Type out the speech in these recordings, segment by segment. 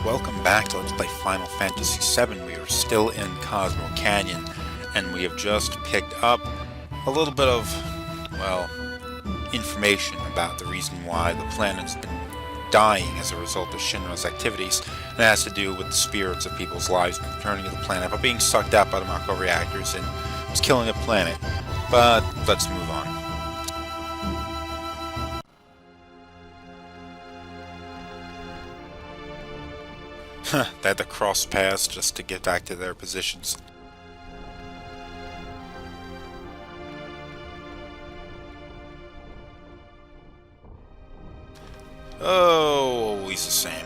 Welcome back to Let's Play Final Fantasy VII. We are still in Cosmo Canyon, and we have just picked up a little bit of, well, information about the reason why the planet's been dying as a result of Shinra's activities. And it has to do with the spirits of people's lives returning to the planet by being sucked out by the Mako reactors and was killing the planet. But let's move on. They had to cross paths just to get back to their positions. Oh, always the same.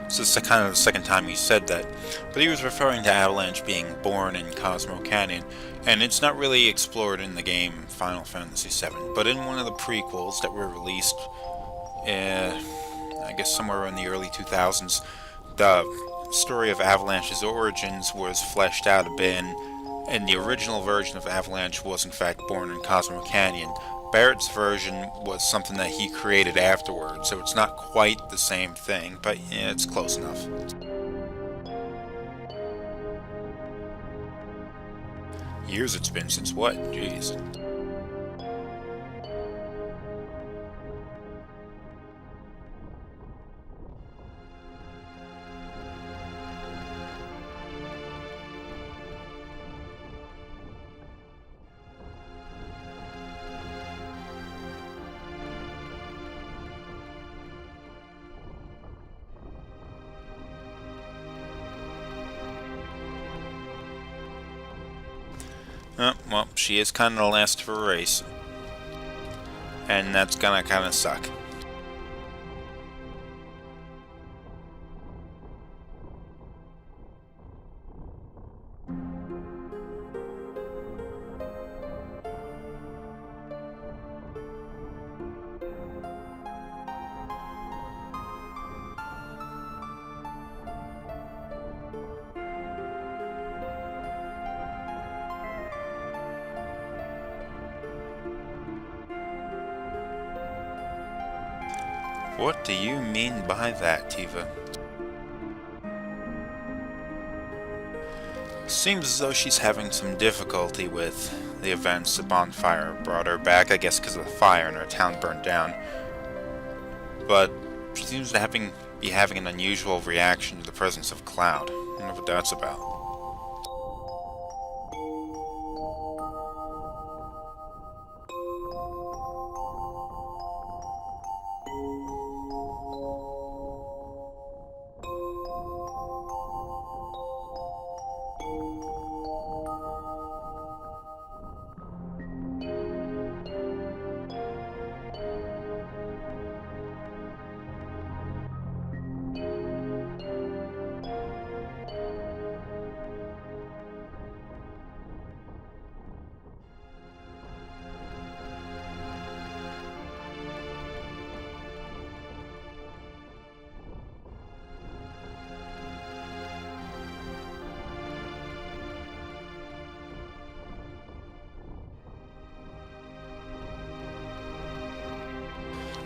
So this is kind of the second time he said that, but he was referring to Avalanche being born in Cosmo Canyon, and it's not really explored in the game Final Fantasy VII, but in one of the prequels that were released, I guess somewhere in the early 2000s, the story of Avalanche's origins was fleshed out a bit, and the original version of Avalanche was in fact born in Cosmo Canyon. Barrett's version was something that he created afterwards, so it's not quite the same thing, but yeah, it's close enough. Years it's been since what? Jeez. Well, she is kind of the last of her race. And that's gonna kind of suck. What do you mean by that, Tiva? Seems as though she's having some difficulty with the events. The bonfire brought her back, I guess because of the fire and her town burnt down. But she seems to be having an unusual reaction to the presence of Cloud. I wonder what that's about.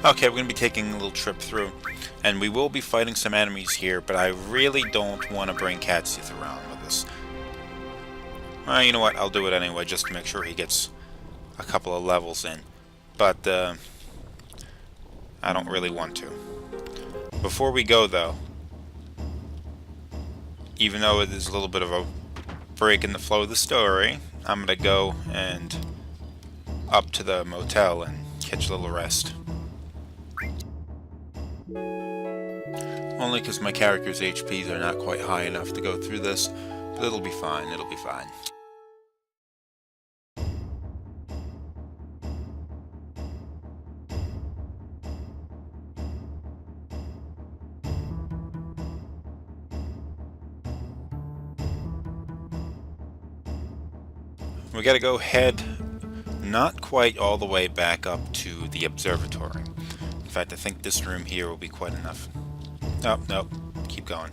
Okay, we're going to be taking a little trip through, and we will be fighting some enemies here, but I really don't want to bring Catsith around with us. You know what, I'll do it anyway, just to make sure he gets a couple of levels in. But, I don't really want to. Before we go, though, even though it is a little bit of a break in the flow of the story, I'm going to go and up to the motel and catch a little rest. Only because my character's HPs are not quite high enough to go through this, but it'll be fine, it'll be fine. We gotta go head not quite all the way back up to the observatory. In fact, I think this room here will be quite enough. Oh, nope. Keep going.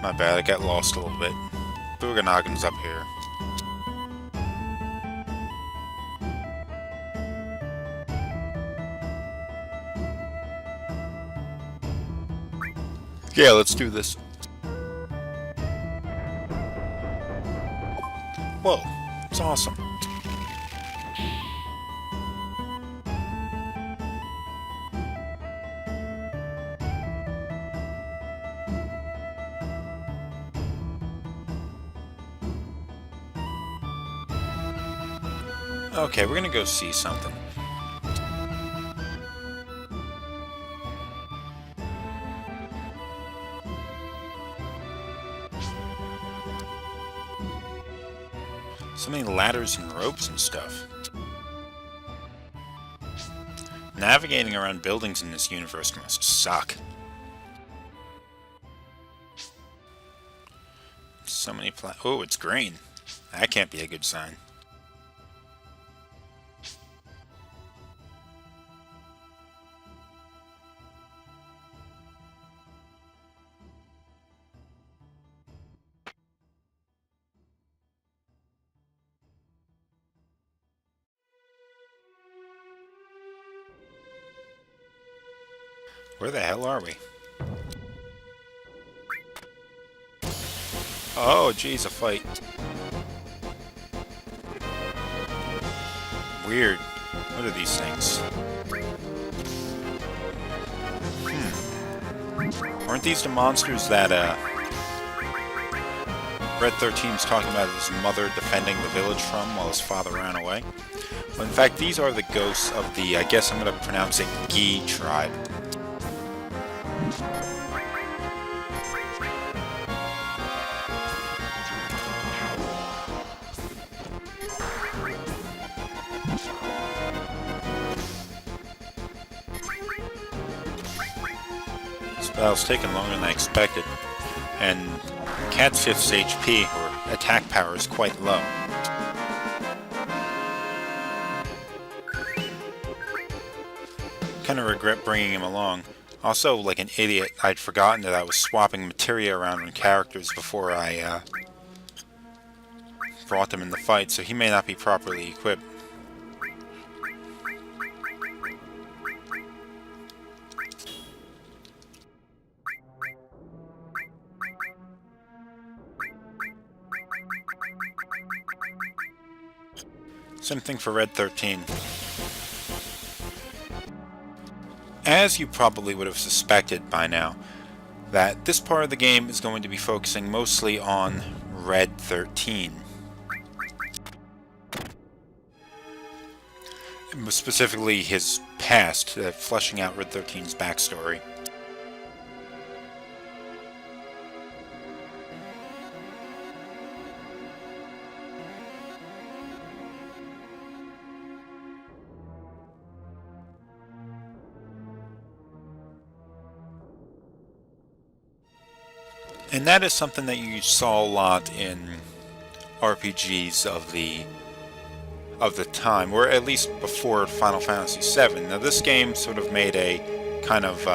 My bad, I got lost a little bit. Booganoggin's up here. Yeah, let's do this. Whoa, it's awesome. Okay, we're gonna go see something. So many ladders and ropes and stuff. Navigating around buildings in this universe must suck. So many oh, it's green. That can't be a good sign. Where the hell are we? Oh, geez, a fight. Weird. What are these things? Aren't these the monsters that, Red 13's talking about his mother defending the village from while his father ran away? Well, in fact, these are the ghosts of the, I guess I'm going to pronounce it, XIII tribe. This battle's taken longer than I expected, and Cat's 5th HP, or attack power, is quite low. Kinda regret bringing him along. Also, like an idiot, I'd forgotten that I was swapping materia around on characters before I brought them in the fight, so he may not be properly equipped. Same thing for Red 13. As you probably would have suspected by now, that this part of the game is going to be focusing mostly on Red 13. Specifically his past, fleshing out Red 13's backstory. And that is something that you saw a lot in RPGs of the time, or at least before Final Fantasy VII. Now this game sort of made a kind of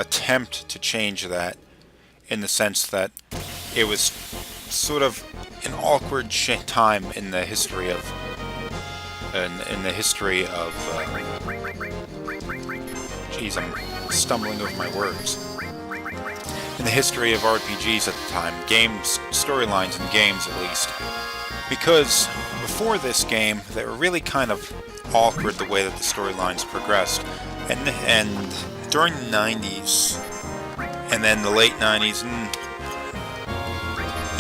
attempt to change that, in the sense that it was sort of an awkward time in the history of geez, I'm stumbling over my words. In the history of RPGs at the time, games, storylines in games at least, because before this game, they were really kind of awkward the way that the storylines progressed, and during the 90s, and then the late 90s, and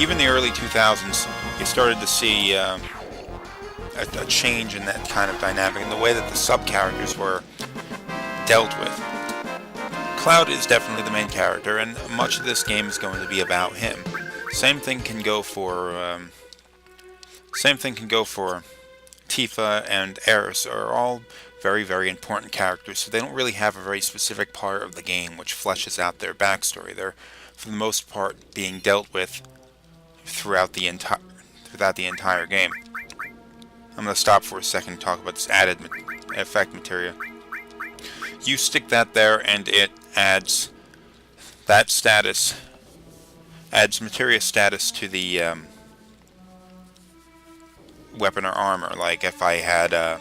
even the early 2000s, you started to see a change in that kind of dynamic and the way that the sub-characters were dealt with. Cloud is definitely the main character, and much of this game is going to be about him. Same thing can go for Tifa and Eris, are all very, very important characters, so they don't really have a very specific part of the game which fleshes out their backstory. They're, for the most part, being dealt with throughout the entire game. I'm going to stop for a second and talk about this added effect materia. You stick that there and it adds that status, adds materia status to the weapon or armor. Like if I had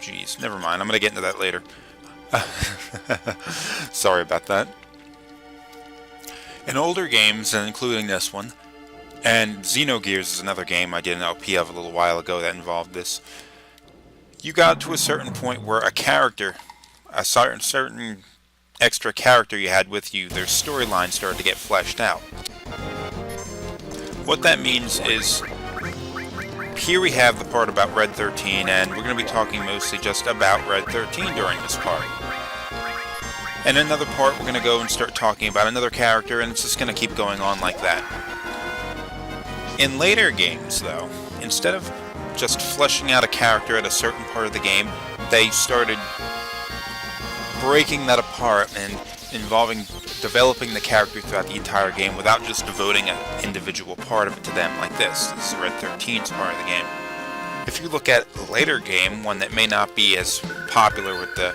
geez, never mind, I'm going to get into that later. Sorry about that. In older games, and including this one, and Xenogears is another game I did an LP of a little while ago that involved this, you got to a certain point where a character, a certain extra character you had with you, their storyline started to get fleshed out. What that means is, here we have the part about Red 13, and we're going to be talking mostly just about Red 13 during this part. And another part, we're going to go and start talking about another character, and it's just going to keep going on like that. In later games, though, instead of just fleshing out a character at a certain part of the game, they started breaking that apart and developing the character throughout the entire game without just devoting an individual part of it to them like this. This is Red 13's part of the game. If you look at a later game, one that may not be as popular with the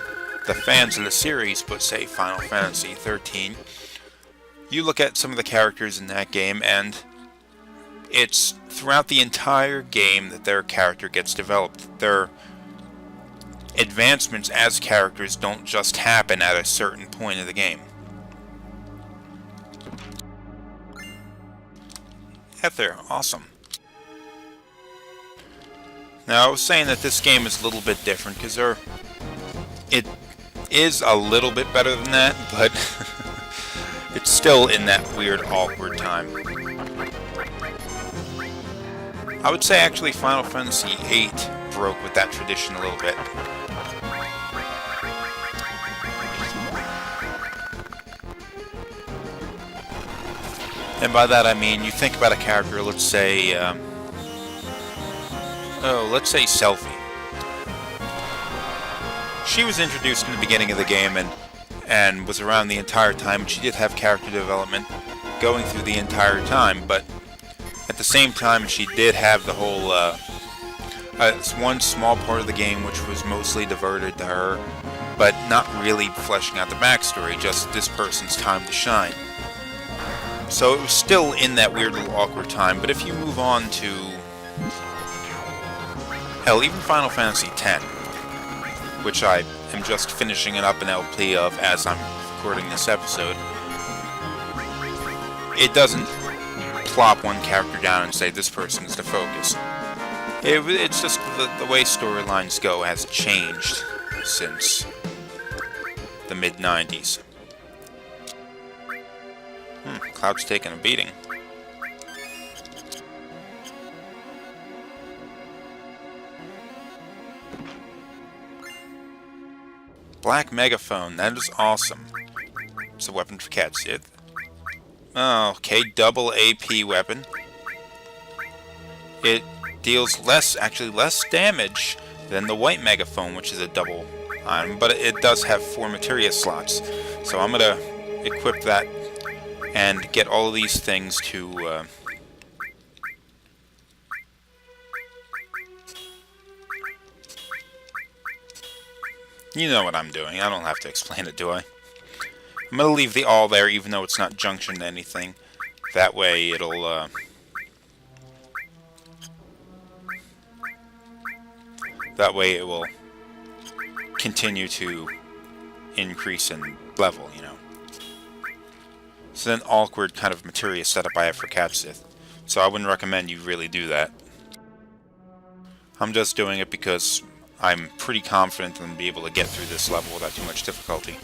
fans of the series, but say Final Fantasy XIII, you look at some of the characters in that game and it's throughout the entire game that their character gets developed. Their advancements as characters don't just happen at a certain point of the game. Ether, awesome. Now, I was saying that this game is a little bit different because it is a little bit better than that, but it's still in that weird, awkward time. I would say actually Final Fantasy VIII broke with that tradition a little bit. And by that I mean, you think about a character, let's say, let's say Selphie. She was introduced in the beginning of the game and was around the entire time, and she did have character development going through the entire time, but at the same time she did have the whole, one small part of the game which was mostly diverted to her, but not really fleshing out the backstory, just this person's time to shine. So it was still in that weird little awkward time, but if you move on to, hell, even Final Fantasy X, which I am just finishing it up an LP of as I'm recording this episode, it doesn't plop one character down and say this person is the focus. It's just the way storylines go has changed since the mid-90s. Cloud's taking a beating. Black Megaphone, that is awesome. It's a weapon for Cat Sith. Oh, okay, double AP weapon. It deals less damage than the White Megaphone, which is a double item, but it does have 4 materia slots. So I'm gonna equip that and get all of these things to you know what I'm doing. I don't have to explain it, do I? I'm going to leave the all there, even though it's not junctioned to anything. That way it'll that way it will continue to increase in level, you know. It's an awkward kind of materia setup I have for Cat Sith, so I wouldn't recommend you really do that. I'm just doing it because I'm pretty confident in be able to get through this level without too much difficulty.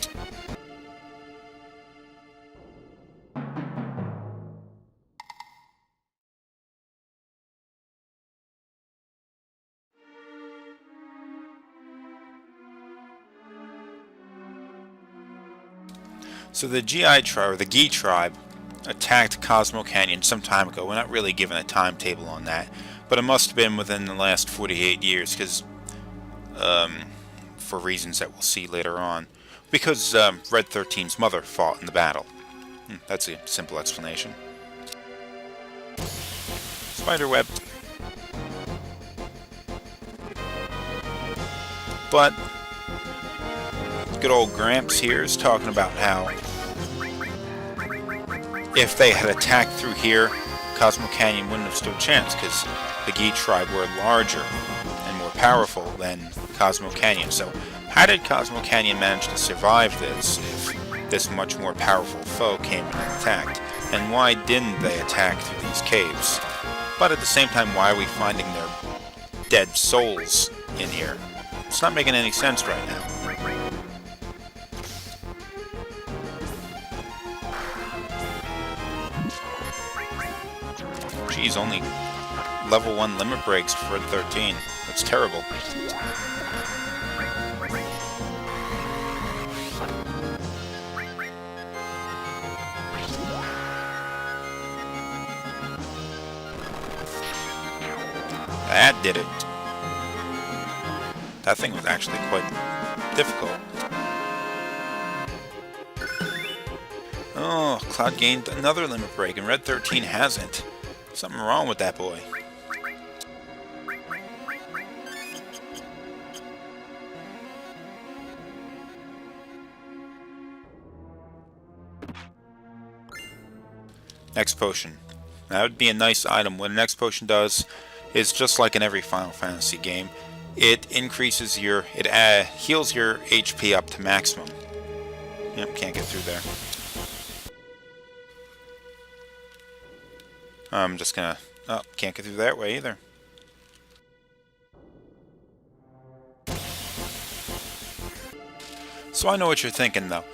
So the GI tribe, or the Gi tribe, attacked Cosmo Canyon some time ago. We're not really given a timetable on that, but it must have been within the last 48 years, because, for reasons that we'll see later on. Because Red 13's mother fought in the battle. That's a simple explanation. Spiderweb. But good old Gramps here is talking about how if they had attacked through here, Cosmo Canyon wouldn't have stood a chance, because the Gi tribe were larger and more powerful than Cosmo Canyon. So how did Cosmo Canyon manage to survive this if this much more powerful foe came and attacked? And why didn't they attack through these caves? But at the same time, why are we finding their dead souls in here? It's not making any sense right now. Geez, only level 1 limit breaks for 13. That's terrible. That did it. That thing was actually quite difficult. Oh, Cloud gained another limit break, and Red 13 hasn't. Something wrong with that boy. Next potion. That would be a nice item. What an X potion does is just like in every Final Fantasy game. It increases your, heals your HP up to maximum. Yep, can't get through there. I'm just gonna, oh, can't get through that way either. So I know what you're thinking though.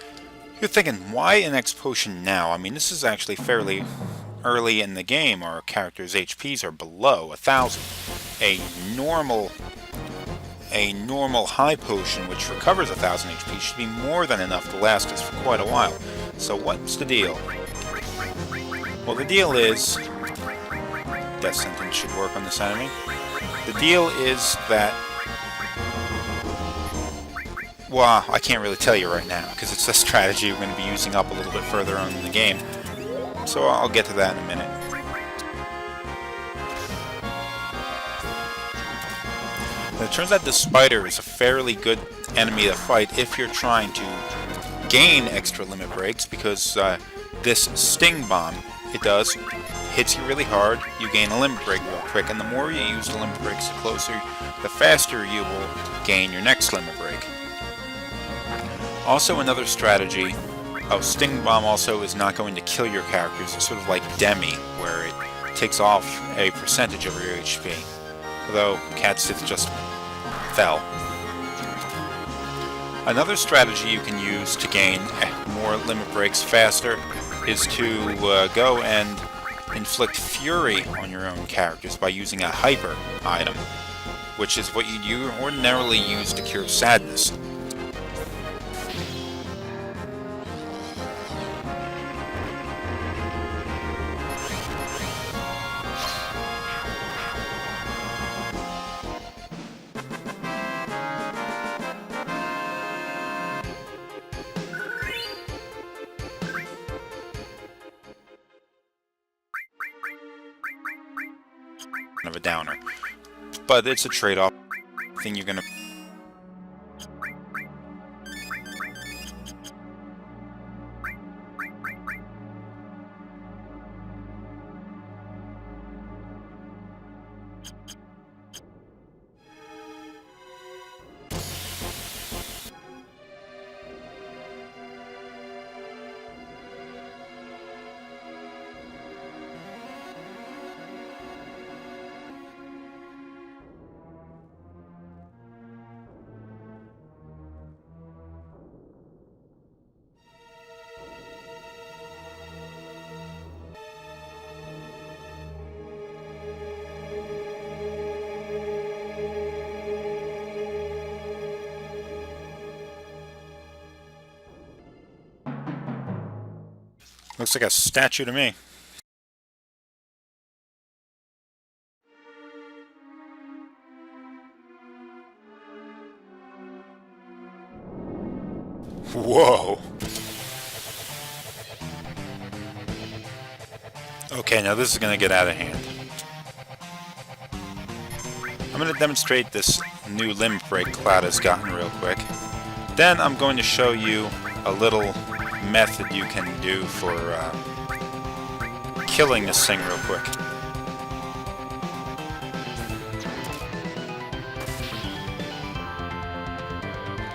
You're thinking, why an X potion now? I mean, this is actually fairly early in the game. Our character's HPs are below 1,000. A normal high potion which recovers 1,000 HP should be more than enough to last us for quite a while. So what's the deal? Well, the deal is... Death sentence should work on this enemy. The deal is that... Well, I can't really tell you right now, because it's a strategy we're going to be using up a little bit further on in the game. So I'll get to that in a minute. It turns out the spider is a fairly good enemy to fight if you're trying to gain extra limit breaks, because this sting bomb, it does, hits you really hard, you gain a limit break real quick, and the more you use the limit breaks, the faster you will gain your next limit break. Also, another strategy of Sting Bomb also is not going to kill your characters. It's sort of like Demi, where it takes off a percentage of your HP. Although Cat Sith just fell. Another strategy you can use to gain more limit breaks faster is to go and inflict fury on your own characters by using a hyper item, which is what you ordinarily use to cure sadness. Of a downer, but it's a trade-off thing you're gonna. Looks like a statue to me. Whoa! Okay, now this is going to get out of hand. I'm going to demonstrate this new limit break Cloud has gotten real quick. Then I'm going to show you a little method you can do for killing this thing real quick.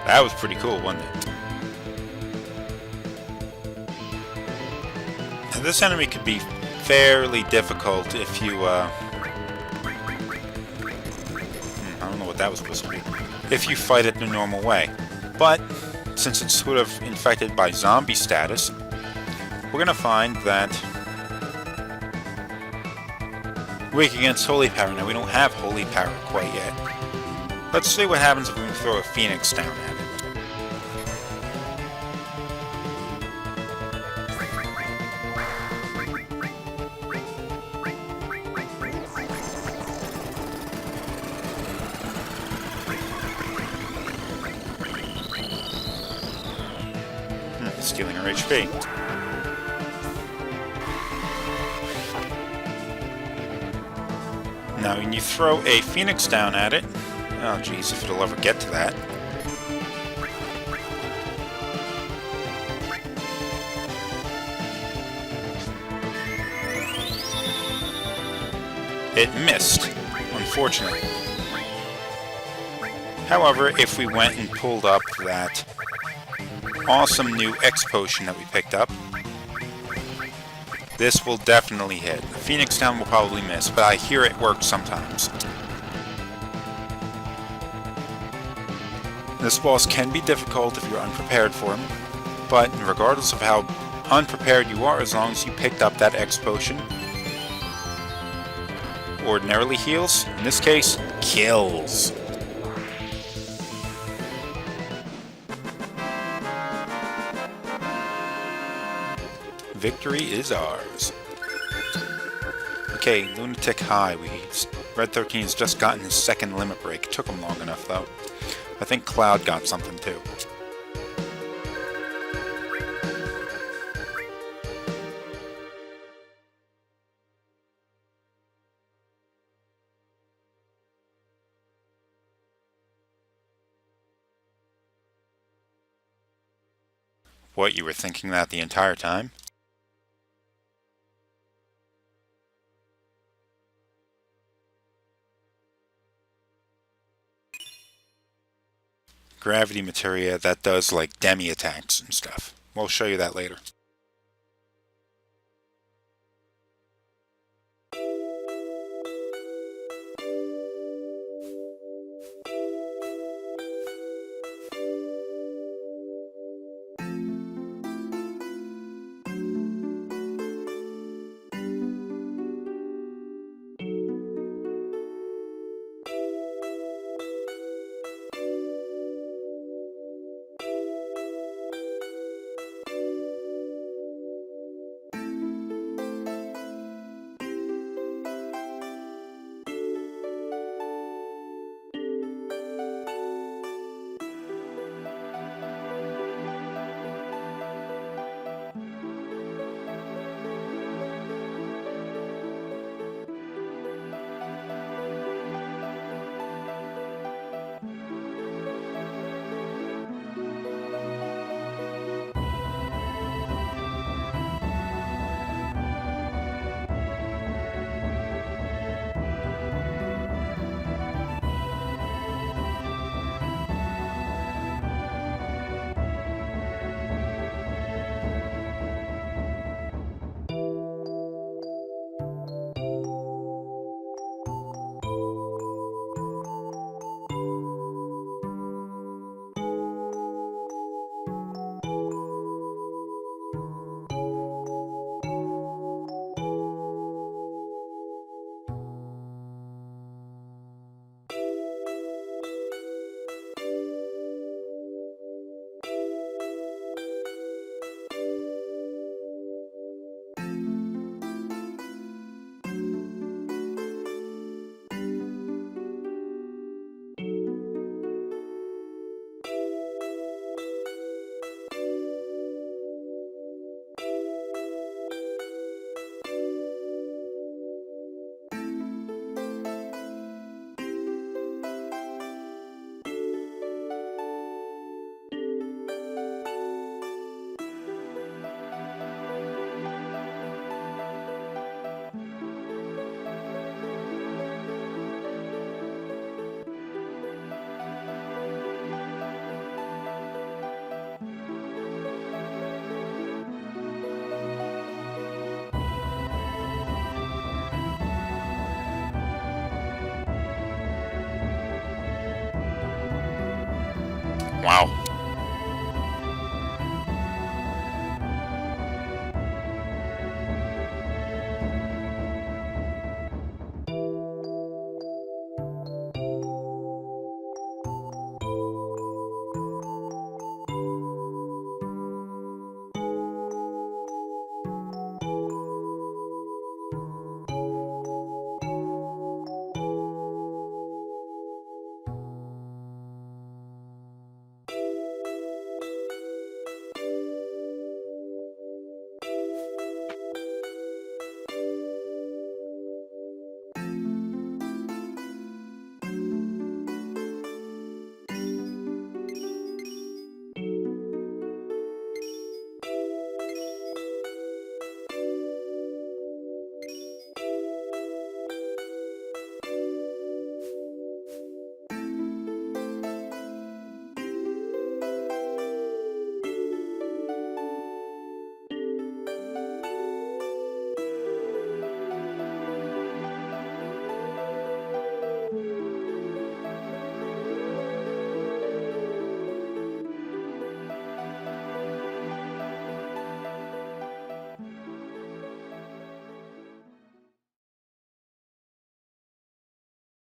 That was pretty cool, wasn't it? Now, this enemy could be fairly difficult if you, I don't know what that was supposed to be. If you fight it the normal way. But, since it's sort of infected by zombie status, we're gonna find that weak against Holy Power. Now, we don't have Holy Power quite yet. Let's see what happens if we throw a Phoenix down at it. Stealing her HP. Now, when you throw a Phoenix down at it, oh geez, if it'll ever get to that. It missed, unfortunately. However, if we went and pulled up that awesome new X potion that we picked up, this will definitely hit. The Phoenix down will probably miss, but I hear it works sometimes. This boss can be difficult if you're unprepared for him, but regardless of how unprepared you are, as long as you picked up that X potion, ordinarily heals, in this case, kills. Victory is ours. Okay, Lunatic High. Red 13 has just gotten his second limit break. It took him long enough, though. I think Cloud got something, too. What, you were thinking that the entire time? Gravity materia that does like demi attacks and stuff. We'll show you that later.